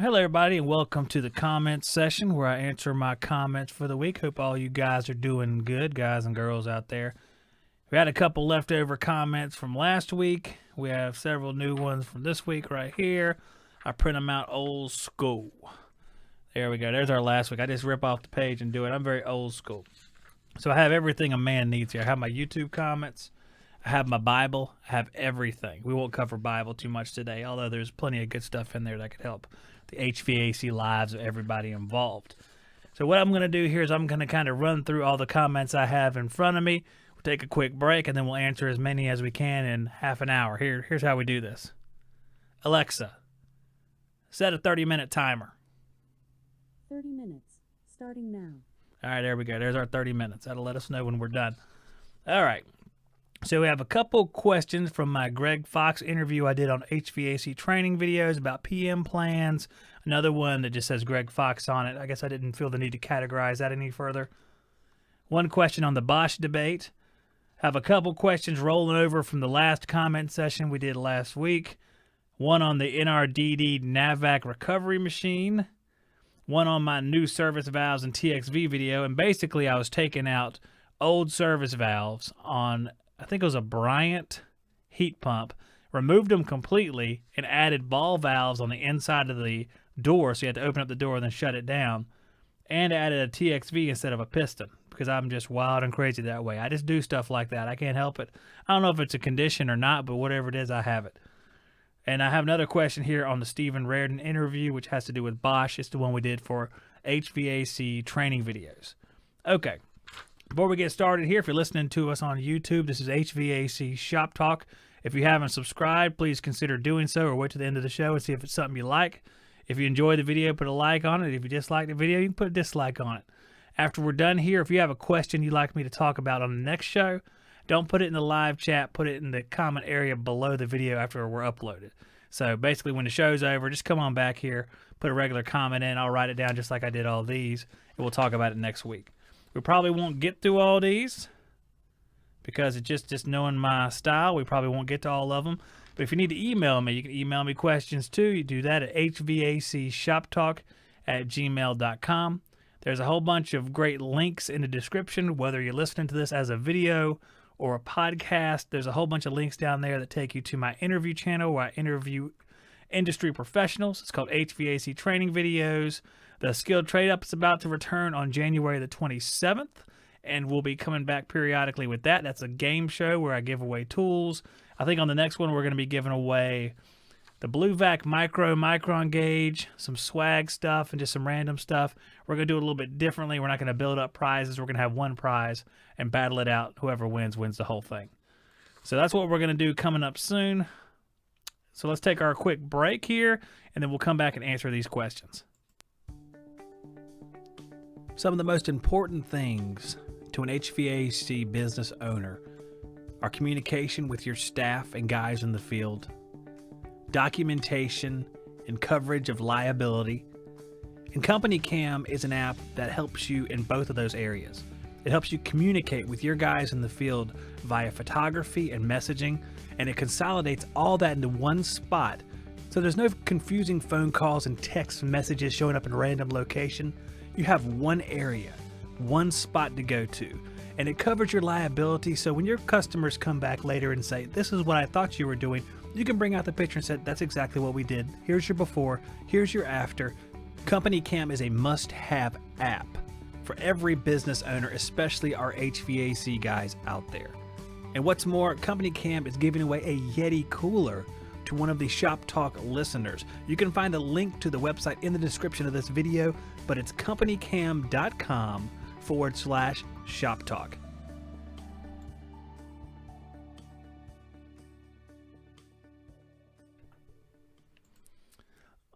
Hello, everybody, and welcome to the comments session where I answer my comments for the week. Hope all you guys are doing good, guys and girls out there. We had a couple leftover comments from last week. We have several new ones from this week right here. I print them out old school. There we go. There's our last week. I just rip off the page and do it. I'm very old school. So I have everything a man needs here. I have my YouTube comments. I have my Bible. I have everything. We won't cover Bible too much today, although there's plenty of good stuff in there that could help the HVAC lives of everybody involved. So what I'm going to do here is I'm going to kind of run through all the comments I have in front of me. We'll take a quick break, and then we'll answer as many as we can in half an hour. Here's how we do this. Alexa, set a 30-minute timer. 30 minutes, starting now. All right, there we go. There's our 30 minutes. That'll let us know when we're done. All right. So we have a couple questions from my Greg Fox interview I did on HVAC training videos about PM plans. Another one that just says Greg Fox on it. I guess I didn't feel the need to categorize that any further. One question on the Bosch debate. Have a couple questions rolling over from the last comment session we did last week. One on the NRDD NAVAC recovery machine. One on my new service valves and TXV video. And basically I was taking out old service valves on, I think it was a Bryant heat pump, removed them completely and added ball valves on the inside of the door, so you had to open up the door and then shut it down, and added a TXV instead of a piston because I'm just wild and crazy that way. I just do stuff like that. I can't help it. I don't know if it's a condition or not, but whatever it is, I have it. And I have another question here on the Stephen Reardon interview, which has to do with Bosch. It's the one we did for HVAC training videos. Okay. Before we get started here, if you're listening to us on YouTube, this is HVAC Shop Talk. If you haven't subscribed, please consider doing so or wait to the end of the show and see if it's something you like. If you enjoy the video, put a like on it. If you dislike the video, you can put a dislike on it. After we're done here, if you have a question you'd like me to talk about on the next show, don't put it in the live chat. Put it in the comment area below the video after we're uploaded. So basically, when the show's over, just come on back here, put a regular comment in. I'll write it down just like I did all these, and we'll talk about it next week. We probably won't get through all these because it's just knowing my style. We probably won't get to all of them. But if you need to email me, you can email me questions too. You do that at hvacshoptalk@gmail.com. There's a whole bunch of great links in the description, whether you're listening to this as a video or a podcast. There's a whole bunch of links down there that take you to my interview channel where I interview industry professionals. It's called HVAC Training Videos. The Skilled Trade Up is about to return on January the 27th, and we'll be coming back periodically with that. That's a game show where I give away tools. I think on the next one we're going to be giving away the Blue Vac micron gauge, some swag stuff, and just some random stuff. We're going to do it a little bit differently. We're not going to build up prizes. We're going to have one prize and battle it out. Whoever wins the whole thing. So that's what we're going to do coming up soon. So let's take our quick break here, and then we'll come back and answer these questions. Some of the most important things to an HVAC business owner are communication with your staff and guys in the field, documentation and coverage of liability, and Company Cam is an app that helps you in both of those areas. It helps you communicate with your guys in the field via photography and messaging, and it consolidates all that into one spot, so there's no confusing phone calls and text messages showing up in a random location. You have one area, one spot to go to, and it covers your liability. So when your customers come back later and say, this is what I thought you were doing, you can bring out the picture and say, that's exactly what we did. Here's your before, here's your after. Company Cam is a must-have app for every business owner, especially our HVAC guys out there. And what's more, Company Cam is giving away a Yeti cooler to one of the Shop Talk listeners. You can find a link to the website in the description of this video, but it's companycam.com/Shop Talk.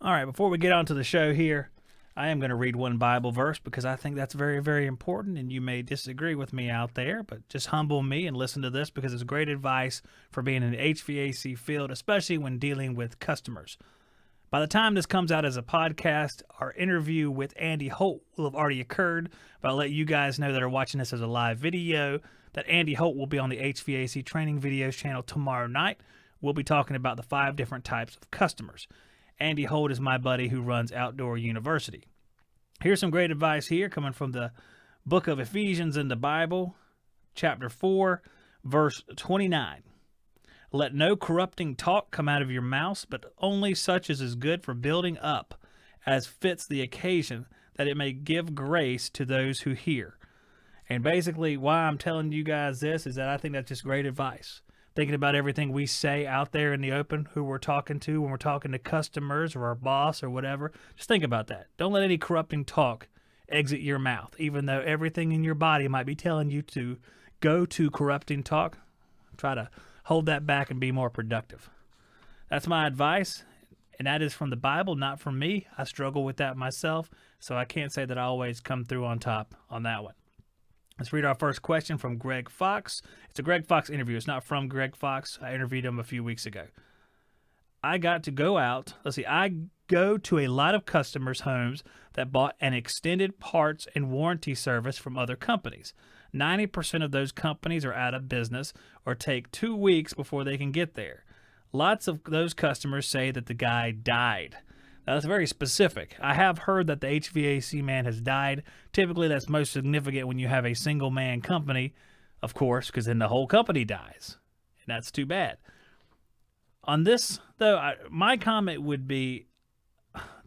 All right, before we get on to the show here, I am going to read one Bible verse because I think that's very, very important, and you may disagree with me out there, but just humble me and listen to this because it's great advice for being in the HVAC field, especially when dealing with customers. By the time this comes out as a podcast, our interview with Andy Holt will have already occurred, but I'll let you guys know that are watching this as a live video that Andy Holt will be on the HVAC Training Videos channel tomorrow night. We'll be talking about the 5 different types of customers. Andy Holt is my buddy who runs Outdoor University. Here's some great advice here coming from the book of Ephesians in the Bible, chapter 4, verse 29. Let no corrupting talk come out of your mouths, but only such as is good for building up, as fits the occasion, that it may give grace to those who hear. And basically, why I'm telling you guys this is that I think that's just great advice. Thinking about everything we say out there in the open, who we're talking to when we're talking to customers or our boss or whatever. Just think about that. Don't let any corrupting talk exit your mouth, even though everything in your body might be telling you to go to corrupting talk. Try to hold that back and be more productive. That's my advice, and that is from the Bible, not from me. I struggle with that myself, so I can't say that I always come through on top on that one. Let's read our first question from Greg Fox. It's a Greg Fox interview. It's not from Greg Fox. I interviewed him a few weeks ago. I go to a lot of customers' homes that bought an extended parts and warranty service from other companies. 90% of those companies are out of business or take 2 weeks before they can get there. Lots of those customers say that the guy died. Now, that's very specific. I have heard that the HVAC man has died. Typically, that's most significant when you have a single-man company, of course, because then the whole company dies. And that's too bad. On this, though, my comment would be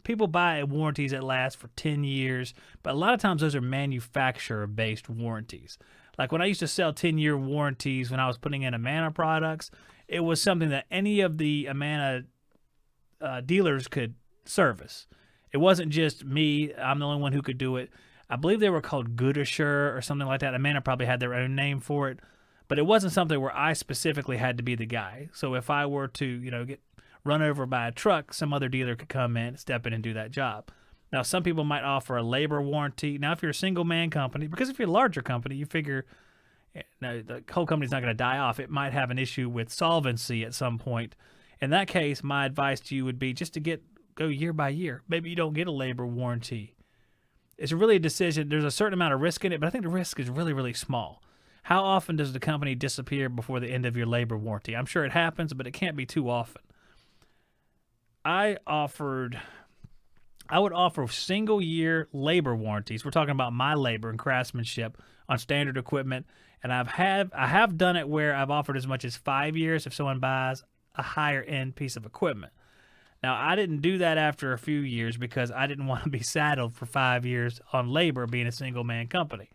people buy warranties that last for 10 years, but a lot of times those are manufacturer-based warranties. Like when I used to sell 10-year warranties when I was putting in Amana products, it was something that any of the Amana dealers could service. It wasn't just me. I'm the only one who could do it. I believe they were called Good Assure or something like that. Amana probably had their own name for it, but it wasn't something where I specifically had to be the guy. So if I were to, get run over by a truck, some other dealer could come in, step in and do that job. Now, some people might offer a labor warranty. Now, if you're a single man company, because if you're a larger company, you figure the whole company's not going to die off. It might have an issue with solvency at some point. In that case, my advice to you would be just to go year by year. Maybe you don't get a labor warranty. It's really a decision. There's a certain amount of risk in it, but I think the risk is really, really small. How often does the company disappear before the end of your labor warranty? I'm sure it happens, but it can't be too often. I would offer single-year labor warranties. We're talking about my labor and craftsmanship on standard equipment, and I have done it where I've offered as much as 5 years if someone buys a higher-end piece of equipment. Now, I didn't do that after a few years because I didn't want to be saddled for 5 years on labor being a single-man company.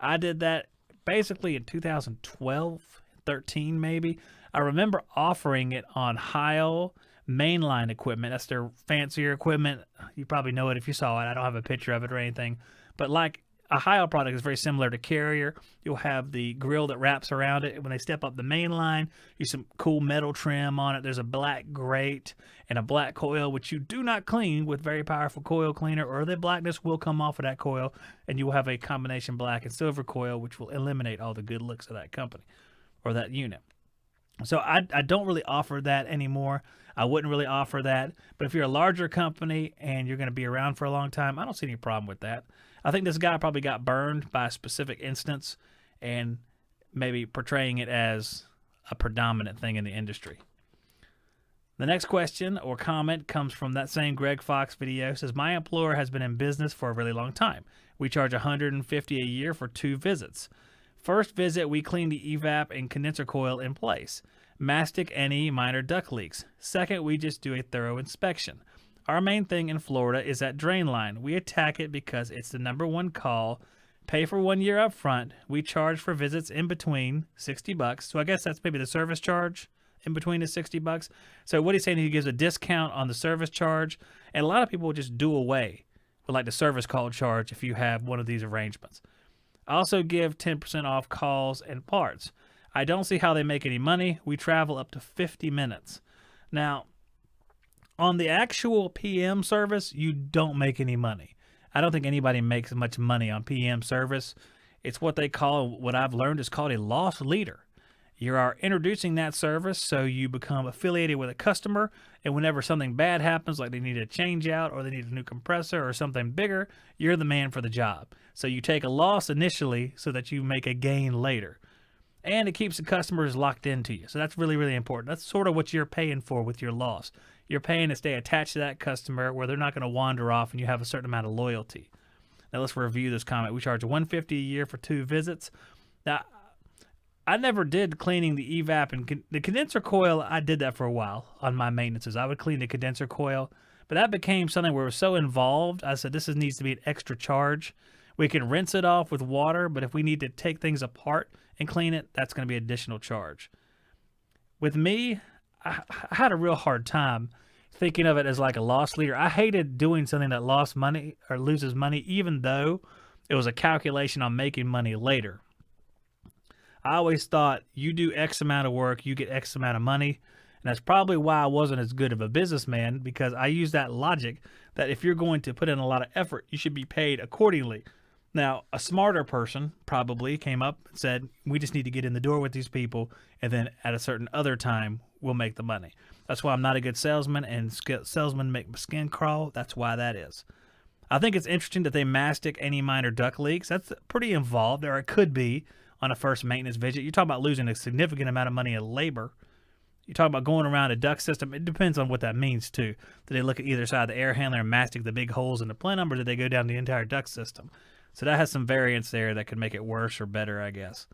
I did that basically in 2012, 13 maybe. I remember offering it on Heil mainline equipment. That's their fancier equipment. You probably know it if you saw it. I don't have a picture of it or anything. But like a Heil product is very similar to Carrier. You'll have the grill that wraps around it. When they step up the main line, use some cool metal trim on it. There's a black grate and a black coil, which you do not clean with very powerful coil cleaner, or the blackness will come off of that coil, and you will have a combination black and silver coil, which will eliminate all the good looks of that company or that unit. So I don't really offer that anymore. I wouldn't really offer that. But if you're a larger company and you're going to be around for a long time, I don't see any problem with that. I think this guy probably got burned by a specific instance and maybe portraying it as a predominant thing in the industry. The next question or comment comes from that same Greg Fox video. It says, my employer has been in business for a really long time. We charge $150 a year for 2 visits. First visit, we clean the evap and condenser coil in place. Mastic any minor duct leaks. Second, we just do a thorough inspection. Our main thing in Florida is that drain line. We attack it because it's the number one call. Pay for 1 year up front. We charge for visits in between $60. So I guess that's maybe the service charge in between is $60. So what he's saying, he gives a discount on the service charge. And a lot of people will just do away with like the service call charge if you have one of these arrangements. I also give 10% off calls and parts. I don't see how they make any money. We travel up to 50 minutes. Now, on the actual PM service, you don't make any money. I don't think anybody makes much money on PM service. It's what they call, what I've learned is called a loss leader. You are introducing that service so you become affiliated with a customer, and whenever something bad happens, like they need a change out or they need a new compressor or something bigger, you're the man for the job. So you take a loss initially so that you make a gain later. And it keeps the customers locked into you. So that's really, really important. That's sort of what you're paying for with your loss. you're paying to stay attached to that customer where they're not going to wander off and you have a certain amount of loyalty. Now let's review this comment. We charge $150 a year for 2 visits. Now, I never did cleaning the evap and the condenser coil. I did that for a while on my maintenances. I would clean the condenser coil, but that became something where it was so involved. I said, this needs to be an extra charge. We can rinse it off with water, but if we need to take things apart and clean it, that's going to be additional charge. With me, I had a real hard time thinking of it as like a loss leader. I hated doing something that lost money or loses money, even though it was a calculation on making money later. I always thought you do X amount of work, you get X amount of money. And that's probably why I wasn't as good of a businessman, because I used that logic that if you're going to put in a lot of effort, you should be paid accordingly. Now, a smarter person probably came up and said, we just need to get in the door with these people, and then at a certain other time, we'll make the money. That's why I'm not a good salesman, and salesmen make my skin crawl. That's why that is. I think it's interesting that they mastic any minor duct leaks. That's pretty involved, or it could be on a first maintenance visit. You're talking about losing a significant amount of money in labor. You're talking about going around a duct system. It depends on what that means, too. Do they look at either side of the air handler and mastic the big holes in the plenum, or do they go down the entire duct system? So that has some variance there that could make it worse or better, I guess.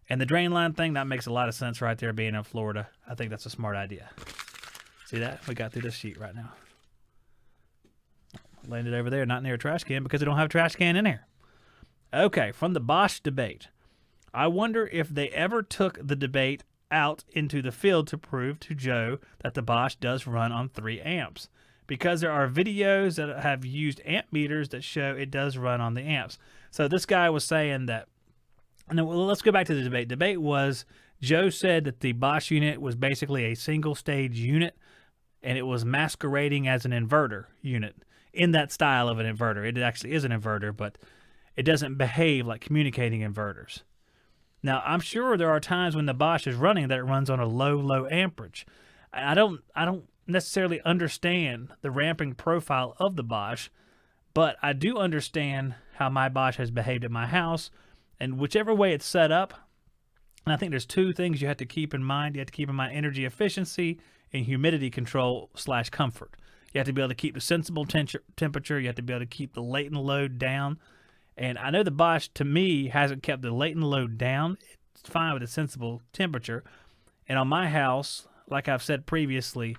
And the drain line thing, that makes a lot of sense right there being in Florida. I think that's a smart idea. See that? We got through this sheet right now. Landed over there, not near a trash can because they don't have a trash can in here. Okay, from the Bosch debate. I wonder if they ever took the debate out into the field to prove to Joe that the Bosch does run on 3 amps. Because there are videos that have used amp meters that show it does run on the amps. So this guy was saying that, and then, well, let's go back to the debate. Debate was, Joe said that the Bosch unit was basically a single stage unit, and it was masquerading as an inverter unit in that style of an inverter. It actually is an inverter, but it doesn't behave like communicating inverters. Now, I'm sure there are times when the Bosch is running that it runs on a low amperage. I don't necessarily understand the ramping profile of the Bosch, but I do understand how my Bosch has behaved at my house, and whichever way it's set up. And I think there's 2 things you have to keep in mind. You have to keep in mind energy efficiency and humidity control / comfort. You have to be able to keep the sensible temperature. You have to be able to keep the latent load down. And I know the Bosch, to me, hasn't kept the latent load down. It's fine with a sensible temperature. And on my house, like I've said previously,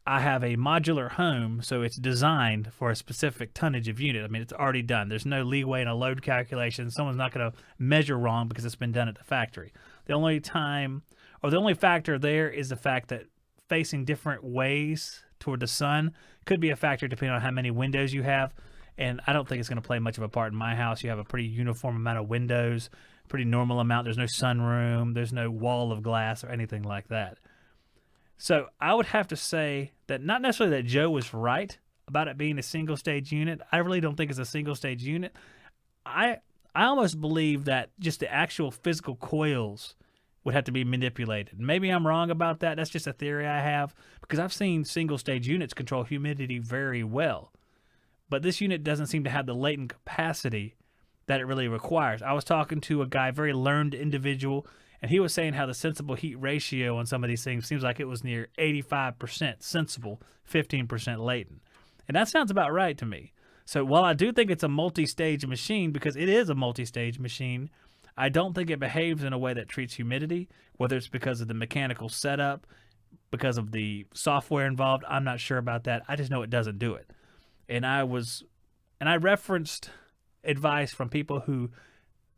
I have a modular home, so it's designed for a specific tonnage of unit. I mean, it's already done. There's no leeway in a load calculation. Someone's not going to measure wrong because it's been done at the factory. The only factor there is the fact that facing different ways toward the sun could be a factor depending on how many windows you have. And I don't think it's going to play much of a part in my house. You have a pretty uniform amount of windows, pretty normal amount. There's no sunroom. There's no wall of glass or anything like that. So I would have to say that not necessarily that Joe was right about it being a single-stage unit. I really don't think it's a single-stage unit. I almost believe that just the actual physical coils would have to be manipulated. Maybe I'm wrong about that. That's just a theory I have, because I've seen single-stage units control humidity very well. But this unit doesn't seem to have the latent capacity that it really requires. I was talking to a guy, very learned individual, and he was saying how the sensible heat ratio on some of these things seems like it was near 85% sensible, 15% latent. And that sounds about right to me. So while I do think it's a multi-stage machine, because it is a multi-stage machine, I don't think it behaves in a way that treats humidity, whether it's because of the mechanical setup, because of the software involved. I'm not sure about that. I just know it doesn't do it. And I referenced advice from people who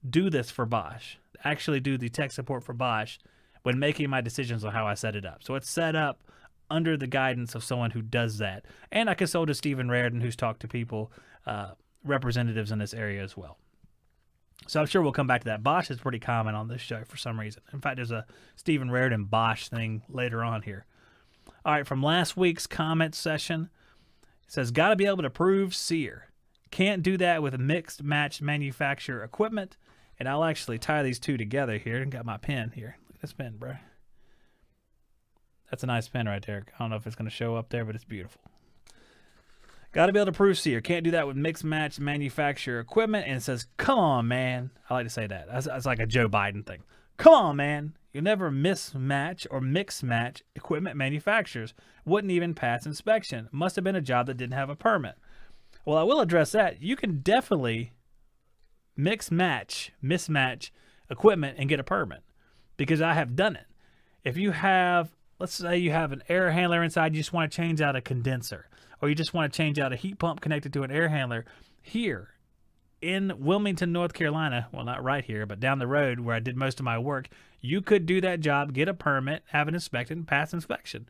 do this for Bosch, actually do the tech support for Bosch when making my decisions on how I set it up. So it's set up under the guidance of someone who does that. And I consulted Stephen Raridan, who's talked to people, representatives in this area as well. So I'm sure we'll come back to that. Bosch is pretty common on this show for some reason. In fact, there's a Stephen Raridan Bosch thing later on here. All right, from last week's comment session, it says, got to be able to prove SEER. Can't do that with a mixed match manufacturer equipment. And I'll actually tie these 2 together here. And got my pen here. Look at this pen, bro. That's a nice pen right there. I don't know if it's going to show up there, but it's beautiful. Got to be able to prove SEER. Can't do that with mixed match manufacturer equipment. And it says, come on, man. I like to say that. That's like a Joe Biden thing. Come on, man. You'll never mismatch or mix match equipment manufacturers. Wouldn't even pass inspection. Must have been a job that didn't have a permit. Well, I will address that. You can definitely mismatch equipment and get a permit, because I have done it. If you have, let's say you have an air handler inside, you just want to change out a condenser, or you just want to change out a heat pump connected to an air handler here in Wilmington, North Carolina, well, not right here, but down the road where I did most of my work, you could do that job, get a permit, have it inspected, and pass inspection.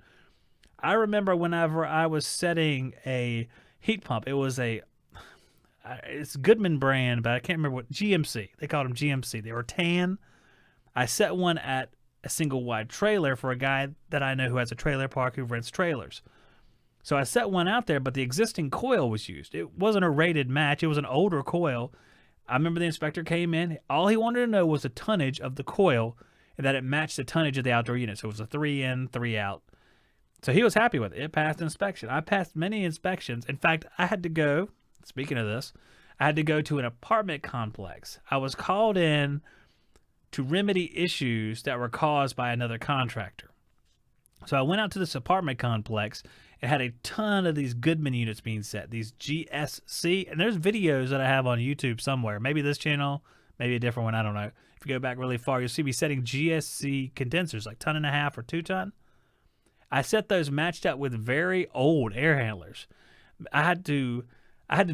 I remember whenever I was setting a heat pump, it's Goodman brand, but I can't remember what, GMC. They called them GMC. They were tan. I set one at a single wide trailer for a guy that I know who has a trailer park who rents trailers. So I set one out there, but the existing coil was used. It wasn't a rated match. It was an older coil. I remember the inspector came in. All he wanted to know was the tonnage of the coil and that it matched the tonnage of the outdoor unit. So it was a 3 in, 3 out. So he was happy with it. It passed inspection. I passed many inspections. In fact, I had to go, speaking of this, I had to go to an apartment complex. I was called in to remedy issues that were caused by another contractor. So I went out to this apartment complex. It had a ton of these Goodman units being set, these GSC, and there's videos that I have on YouTube somewhere. Maybe this channel, maybe a different one, I don't know. If you go back really far, you'll see me setting GSC condensers, like 1.5 ton or 2 ton. I set those matched up with very old air handlers. I had to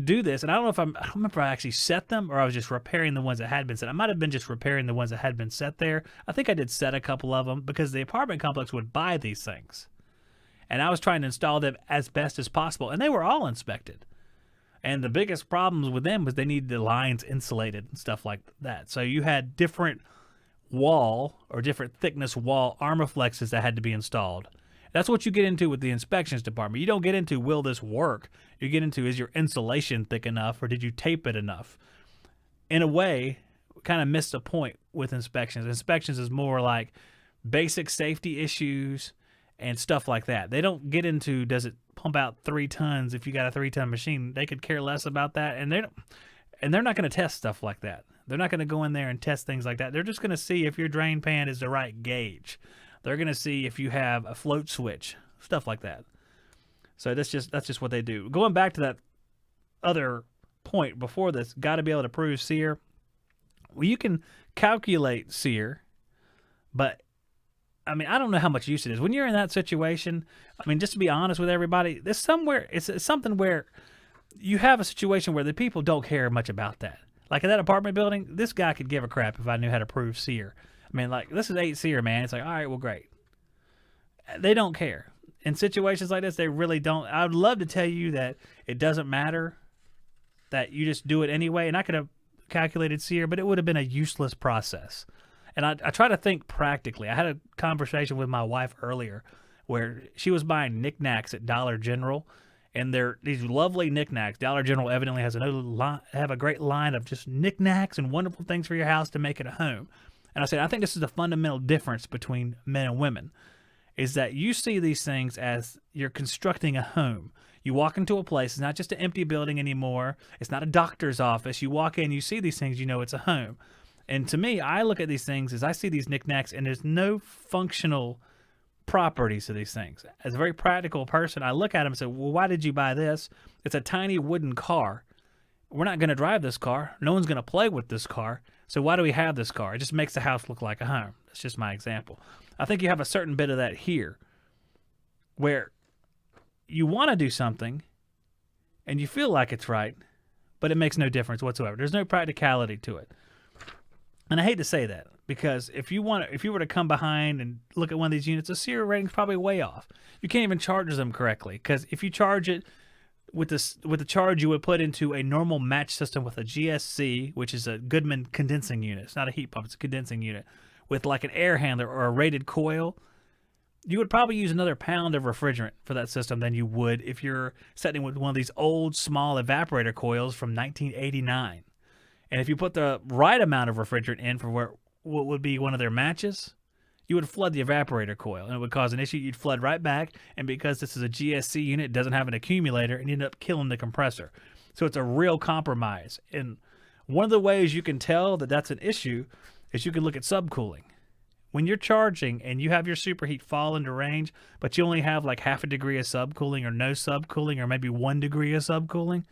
do this, and I don't remember if I actually set them or I was just repairing the ones that had been set. I might have been just repairing the ones that had been set there. I think I did set a couple of them because the apartment complex would buy these things. And I was trying to install them as best as possible, and they were all inspected. And the biggest problems with them was they needed the lines insulated and stuff like that. So you had different wall or different thickness wall Armaflexes that had to be installed. That's what you get into with the inspections department. You don't get into, will this work? You get into, is your insulation thick enough, or did you tape it enough? In a way, kind of missed the point with inspections. Inspections is more like basic safety issues and stuff like that. They don't get into, does it pump out 3 tons if you got a 3-ton machine? They could care less about that, and they're not going to test stuff like that. They're not going to go in there and test things like that. They're just going to see if your drain pan is the right gauge. They're going to see if you have a float switch, stuff like that. So that's just what they do. Going back to that other point before this, got to be able to prove SEER. Well, you can calculate SEER, but I mean, I don't know how much use it is. When you're in that situation, I mean, just to be honest with everybody, there's somewhere, it's something where you have a situation where the people don't care much about that. Like in that apartment building, this guy could give a crap if I knew how to prove SEER. I mean, like, this is 8 SEER, man. It's like, all right, well, great. They don't care. In situations like this, they really don't. I would love to tell you that it doesn't matter, that you just do it anyway. And I could have calculated SEER, but it would have been a useless process. And I try to think practically. I had a conversation with my wife earlier where she was buying knickknacks at Dollar General, and they're these lovely knickknacks. Dollar General evidently has have a great line of just knickknacks and wonderful things for your house to make it a home. And I said, I think this is the fundamental difference between men and women, is that you see these things as you're constructing a home. You walk into a place, it's not just an empty building anymore. It's not a doctor's office. You walk in, you see these things, you know it's a home. And to me, I look at these things as I see these knickknacks, and there's no functional properties to these things. As a very practical person, I look at them and say, well, why did you buy this? It's a tiny wooden car. We're not going to drive this car. No one's going to play with this car. So why do we have this car? It just makes the house look like a home. That's just my example. I think you have a certain bit of that here where you want to do something and you feel like it's right, but it makes no difference whatsoever. There's no practicality to it. And I hate to say that, because if you were to come behind and look at one of these units, the SEER rating's probably way off. You can't even charge them correctly, because if you charge it with the charge you would put into a normal match system with a GSC, which is a Goodman condensing unit. It's not a heat pump, it's a condensing unit, with like an air handler or a rated coil, you would probably use another pound of refrigerant for that system than you would if you're setting with one of these old small evaporator coils from 1989. And if you put the right amount of refrigerant in for what would be one of their matches, you would flood the evaporator coil, and it would cause an issue. You'd flood right back, and because this is a GSC unit, it doesn't have an accumulator, and you end up killing the compressor. So it's a real compromise. And one of the ways you can tell that that's an issue is you can look at subcooling. when you're charging and you have your superheat fall into range, but you only have like half a degree of subcooling or no subcooling or maybe 1 degree of subcooling,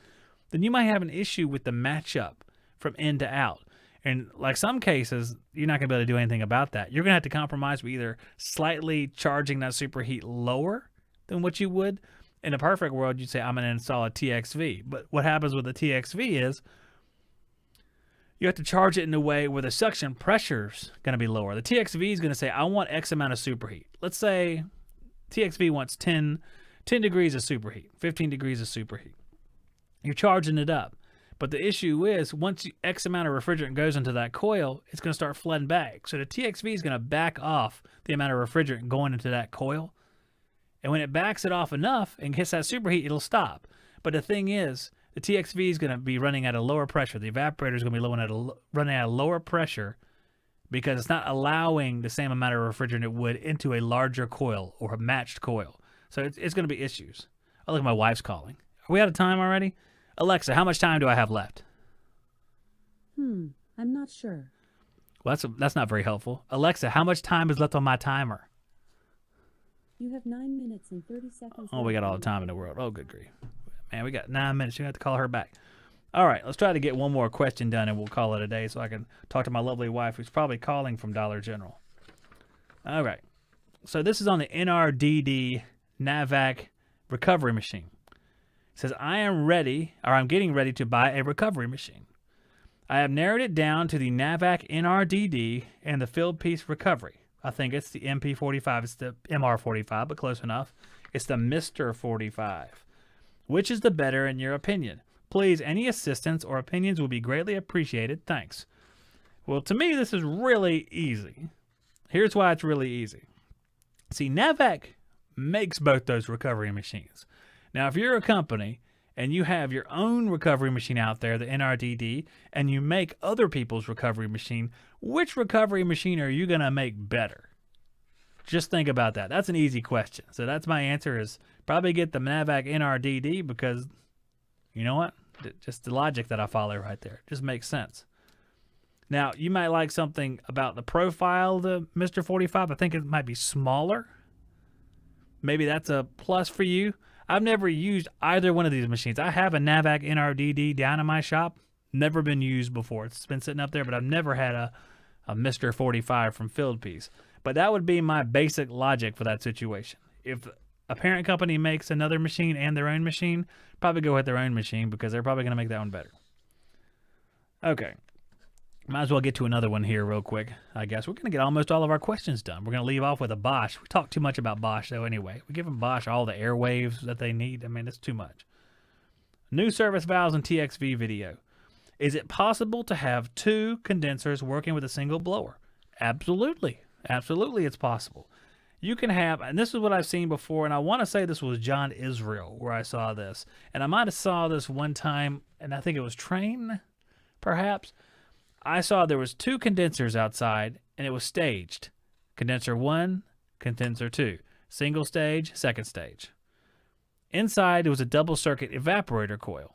then you might have an issue with the matchup from in to out. And like some cases, you're not going to be able to do anything about that. You're going to have to compromise with either slightly charging that superheat lower than what you would. In a perfect world, you'd say, I'm going to install a TXV. But what happens with the TXV is you have to charge it in a way where the suction pressure's going to be lower. The TXV is going to say, I want X amount of superheat. Let's say TXV wants 10 degrees of superheat, 15 degrees of superheat. You're charging it up. But the issue is once X amount of refrigerant goes into that coil, it's going to start flooding back. So the TXV is going to back off the amount of refrigerant going into that coil. And when it backs it off enough and hits that superheat, it'll stop. But the thing is, the TXV is going to be running at a lower pressure. The evaporator is going to be running at a lower pressure because it's not allowing the same amount of refrigerant it would into a larger coil or a matched coil. So it's going to be issues. Oh, look, my wife's calling. Are we out of time already? Alexa, how much time do I have left? I'm not sure. Well, that's not very helpful. Alexa, how much time is left on my timer? You have 9 minutes and 30 seconds. Oh, we got all the time in the world. Oh, good grief. Man, we got 9 minutes. You have to call her back. All right, let's try to get one more question done, and we'll call it a day so I can talk to my lovely wife, who's probably calling from Dollar General. All right. So this is on the NRDD NAVAC recovery machine. It says, I'm getting ready to buy a recovery machine. I have narrowed it down to the NAVAC NRDD and the field piece recovery. I think it's the MP45. It's the MR45, but close enough. It's the Mr. 45. Which is the better in your opinion? Please, any assistance or opinions will be greatly appreciated. Thanks. Well, to me, this is really easy. Here's why it's really easy. See, NAVAC makes both those recovery machines. Now, if you're a company and you have your own recovery machine out there, the NRDD, and you make other people's recovery machine, which recovery machine are you going to make better? Just think about that. That's an easy question. So that's my answer is probably get the NAVAC NRDD because, you know what? Just the logic that I follow right there. Just makes sense. Now, you might like something about the profile of the Mr. 45. I think it might be smaller. Maybe that's a plus for you. I've never used either one of these machines. I have a NAVAC NRDD down in my shop. Never been used before. It's been sitting up there, but I've never had a Mr. 45 from Fieldpiece. But that would be my basic logic for that situation. If a parent company makes another machine and their own machine, probably go with their own machine because they're probably going to make that one better. Okay. Might as well get to another one here real quick, I guess. We're going to get almost all of our questions done. We're going to leave off with a Bosch. We talk too much about Bosch, though, anyway. We give them Bosch all the airwaves that they need. I mean, it's too much. New service valves and TXV video. Is it possible to have 2 condensers working with a single blower? Absolutely. Absolutely, it's possible. You can have, and this is what I've seen before, and I want to say this was John Israel where I saw this. And I might have saw this one time, and I think it was Train, perhaps. I saw there was 2 condensers outside, and it was staged. Condenser 1, condenser 2. Single stage, second stage. Inside, it was a double circuit evaporator coil.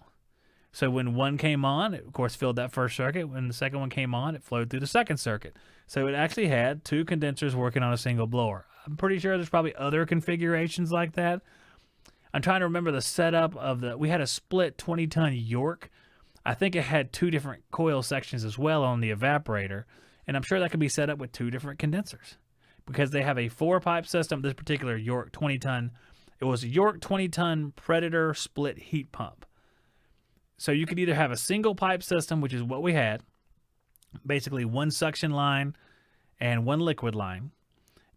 So when one came on, it, of course, filled that first circuit. When the second one came on, it flowed through the second circuit. So it actually had 2 condensers working on a single blower. I'm pretty sure there's probably other configurations like that. I'm trying to remember the setup of we had a split 20-ton York. I think it had 2 different coil sections as well on the evaporator, and I'm sure that could be set up with 2 different condensers because they have a 4-pipe system. This particular York 20-ton, it was a York 20-ton Predator split heat pump. So you could either have a single pipe system, which is what we had, basically 1 suction line and 1 liquid line.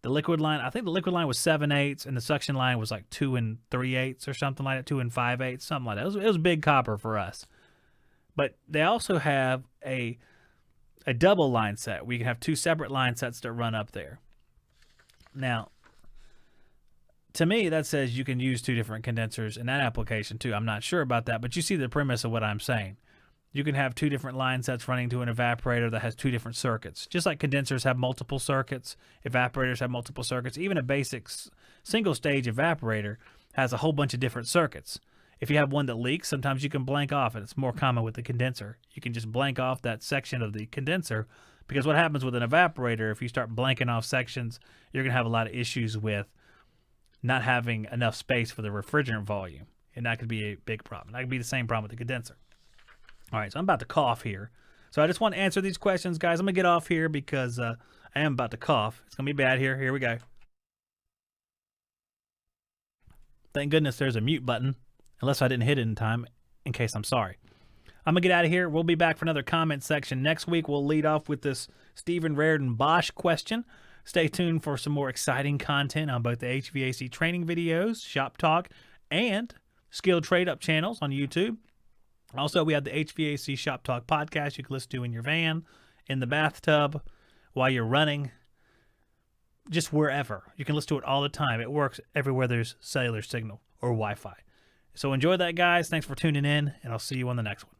The liquid line, I think the liquid line was 7/8, and the suction line was like 2 3/8 or something like that, 2 5/8, something like that. It was big copper for us. But they also have a double line set. We can have 2 separate line sets that run up there. Now, to me, that says you can use 2 different condensers in that application too. I'm not sure about that, but you see the premise of what I'm saying. You can have 2 different line sets running to an evaporator that has 2 different circuits. Just like condensers have multiple circuits, evaporators have multiple circuits. Even a basic single-stage evaporator has a whole bunch of different circuits. If you have one that leaks, sometimes you can blank off, and it's more common with the condenser. You can just blank off that section of the condenser, because what happens with an evaporator, if you start blanking off sections, you're going to have a lot of issues with not having enough space for the refrigerant volume, and that could be a big problem. That could be the same problem with the condenser. All right, so I'm about to cough here. So I just want to answer these questions, guys. I'm going to get off here because I am about to cough. It's going to be bad here. Here we go. Thank goodness there's a mute button, unless I didn't hit it in time, in case I'm sorry. I'm going to get out of here. We'll be back for another comment section next week. We'll lead off with this Stephen Raridan Bosch question. Stay tuned for some more exciting content on both the HVAC training videos, Shop Talk, and Skilled Trade Up channels on YouTube. Also, we have the HVAC Shop Talk podcast you can listen to in your van, in the bathtub, while you're running, just wherever. You can listen to it all the time. It works everywhere there's cellular signal or Wi-Fi. So enjoy that, guys. Thanks for tuning in, and I'll see you on the next one.